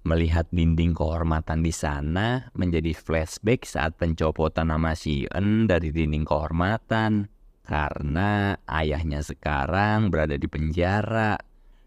Melihat dinding kehormatan di sana menjadi flashback saat pencopotan nama Sien dari dinding kehormatan. Karena ayahnya sekarang berada di penjara.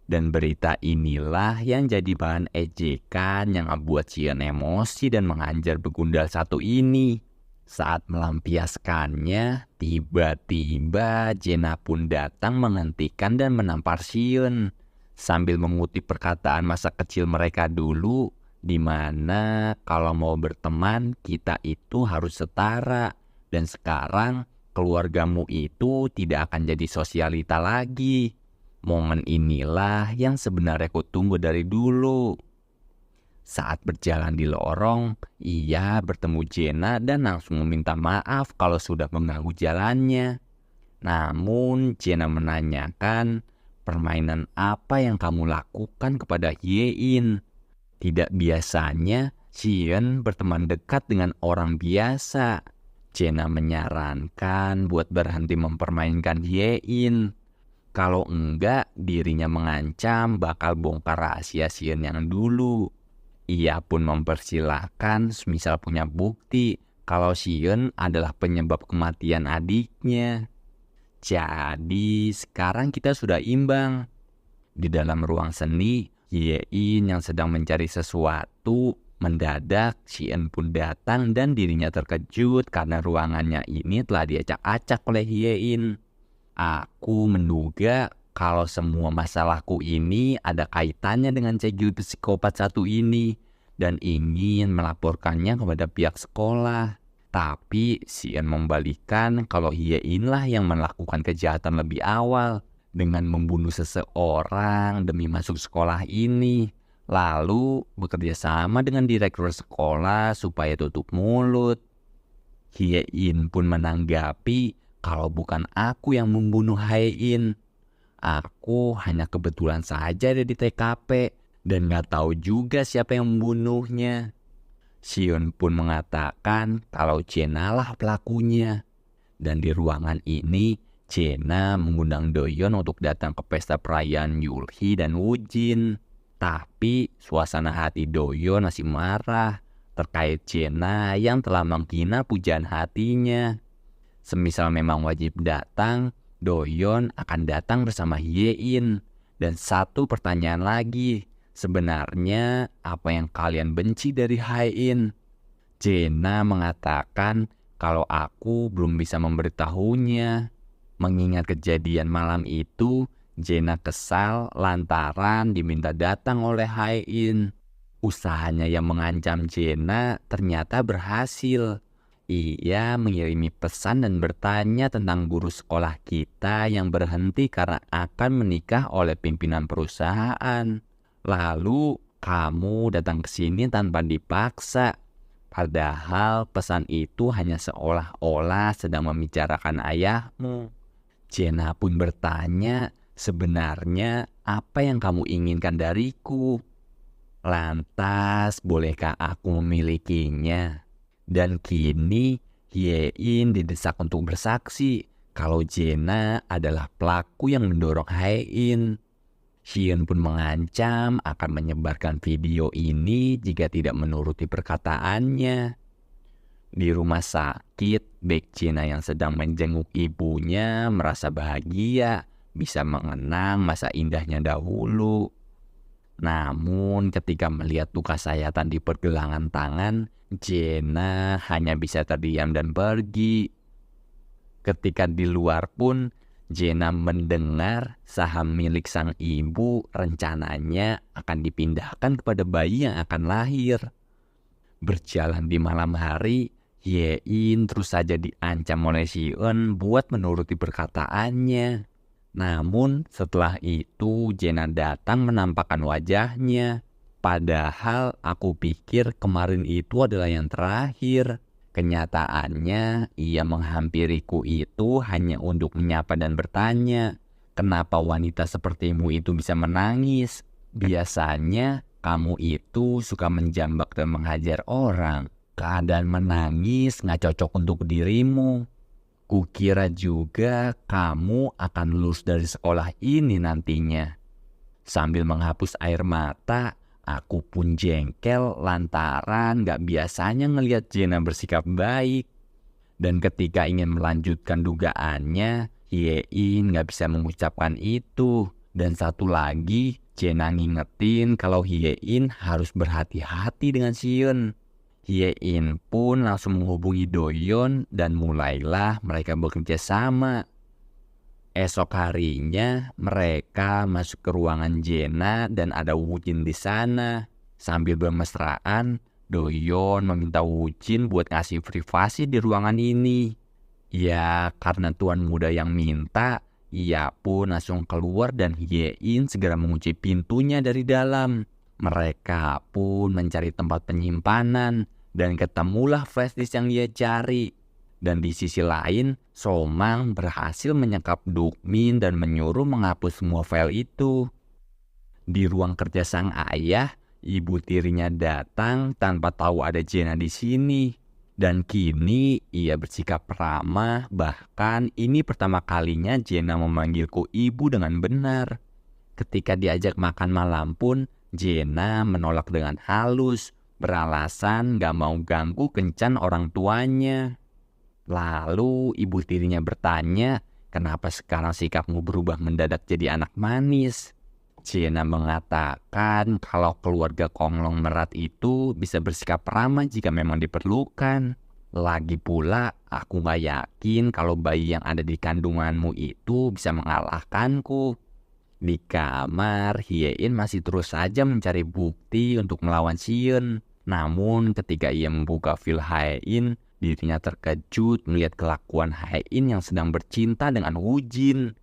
Dan berita inilah yang jadi bahan ejekan yang membuat Sien emosi dan menghajar begundal satu ini. Saat melampiaskannya, tiba-tiba Jenna pun datang menghentikan dan menampar Sien. Sambil mengutip perkataan masa kecil mereka dulu, di mana kalau mau berteman kita itu harus setara. Dan sekarang keluargamu itu tidak akan jadi sosialita lagi. Momen inilah yang sebenarnya ku tunggu dari dulu. Saat berjalan di lorong, ia bertemu Jenna dan langsung meminta maaf kalau sudah mengganggu jalannya. Namun Jenna menanyakan, permainan apa yang kamu lakukan kepada Hyein? Tidak biasanya Sien berteman dekat dengan orang biasa. Jenna menyarankan buat berhenti mempermainkan Hyein. Kalau enggak, dirinya mengancam bakal bongkar rahasia Sien yang dulu. Ia pun mempersilahkan semisal punya bukti kalau Sien adalah penyebab kematian adiknya. Jadi sekarang kita sudah imbang. Di dalam ruang seni, Hyein yang sedang mencari sesuatu, mendadak Sien pun datang dan dirinya terkejut karena ruangannya ini telah diacak-acak oleh Hyein. Aku menduga kalau semua masalahku ini ada kaitannya dengan cegil psikopat satu ini dan ingin melaporkannya kepada pihak sekolah. Tapi Sien membalikan kalau Hyein lah yang melakukan kejahatan lebih awal dengan membunuh seseorang demi masuk sekolah ini. Lalu bekerja sama dengan direktur sekolah supaya tutup mulut. Hyein pun menanggapi kalau bukan aku yang membunuh Hyein. Aku hanya kebetulan saja ada di TKP dan gak tahu juga siapa yang membunuhnya. Sien pun mengatakan kalau Jenna lah pelakunya. Dan di ruangan ini, Jenna mengundang Doyeon untuk datang ke pesta perayaan Yulhee dan Woojin. Tapi suasana hati Doyeon masih marah terkait Jenna yang telah menghina pujaan hatinya. Semisal memang wajib datang, Doyeon akan datang bersama Hyein. Dan satu pertanyaan lagi. Sebenarnya apa yang kalian benci dari Hyein? Jenna mengatakan kalau aku belum bisa memberitahunya. Mengingat kejadian malam itu, Jenna kesal lantaran diminta datang oleh Hyein. Usahanya yang mengancam Jenna ternyata berhasil. Ia mengirimi pesan dan bertanya tentang guru sekolah kita yang berhenti karena akan menikah oleh pimpinan perusahaan. Lalu kamu datang ke sini tanpa dipaksa. Padahal pesan itu hanya seolah-olah sedang membicarakan ayahmu. Jenna pun bertanya, sebenarnya apa yang kamu inginkan dariku? Lantas, bolehkah aku memilikinya? Dan kini Hyein didesak untuk bersaksi kalau Jenna adalah pelaku yang mendorong Hyein. Sien pun mengancam akan menyebarkan video ini jika tidak menuruti perkataannya. Di rumah sakit, Baek Jenna yang sedang menjenguk ibunya merasa bahagia bisa mengenang masa indahnya dahulu. Namun ketika melihat luka sayatan di pergelangan tangan, Jenna hanya bisa terdiam dan pergi. Ketika di luar pun, Jenna mendengar saham milik sang ibu rencananya akan dipindahkan kepada bayi yang akan lahir. Berjalan di malam hari, Hyein terus saja diancam oleh Sien buat menuruti perkataannya. Namun setelah itu Jenna datang menampakkan wajahnya. Padahal aku pikir kemarin itu adalah yang terakhir. Kenyataannya ia menghampiriku itu hanya untuk menyapa dan bertanya, kenapa wanita sepertimu itu bisa menangis? Biasanya kamu itu suka menjambak dan menghajar orang. Keadaan menangis gak cocok untuk dirimu. Kukira juga kamu akan lulus dari sekolah ini nantinya. Sambil menghapus air mata, Aku pun jengkel lantaran gak biasanya ngelihat Jenna bersikap baik. Dan ketika ingin melanjutkan dugaannya, Hyein gak bisa mengucapkan itu. Dan satu lagi, Jenna ngingetin kalau Hyein harus berhati-hati dengan Siun. Hyein pun langsung menghubungi Doyon dan mulailah mereka bekerja sama. Esok harinya mereka masuk ke ruangan Jenna dan ada Wujin di sana. Sambil bermesraan, Doyon meminta Wujin buat ngasih privasi di ruangan ini. Ya, karena tuan muda yang minta, ia pun langsung keluar dan Hyein segera mengunci pintunya dari dalam. Mereka pun mencari tempat penyimpanan dan ketemulah flash disk yang ia cari. Dan di sisi lain, Somang berhasil menyekap Dukmin dan menyuruh menghapus semua file itu. Di ruang kerja sang ayah, ibu tirinya datang tanpa tahu ada Jenna di sini. Dan kini ia bersikap ramah, bahkan ini pertama kalinya Jenna memanggilku ibu dengan benar. Ketika diajak makan malam pun, Jenna menolak dengan halus, beralasan gak mau ganggu kencan orang tuanya. Lalu ibu tirinya bertanya, kenapa sekarang sikapmu berubah mendadak jadi anak manis? Jenna mengatakan kalau keluarga konglomerat itu bisa bersikap ramah jika memang diperlukan. Lagi pula, aku gak yakin kalau bayi yang ada di kandunganmu itu bisa mengalahkanku. Di kamar, Hyein masih terus saja mencari bukti untuk melawan Siun. Namun ketika ia membuka file Hyein, dirinya terkejut melihat kelakuan Hyein yang sedang bercinta dengan Wujin.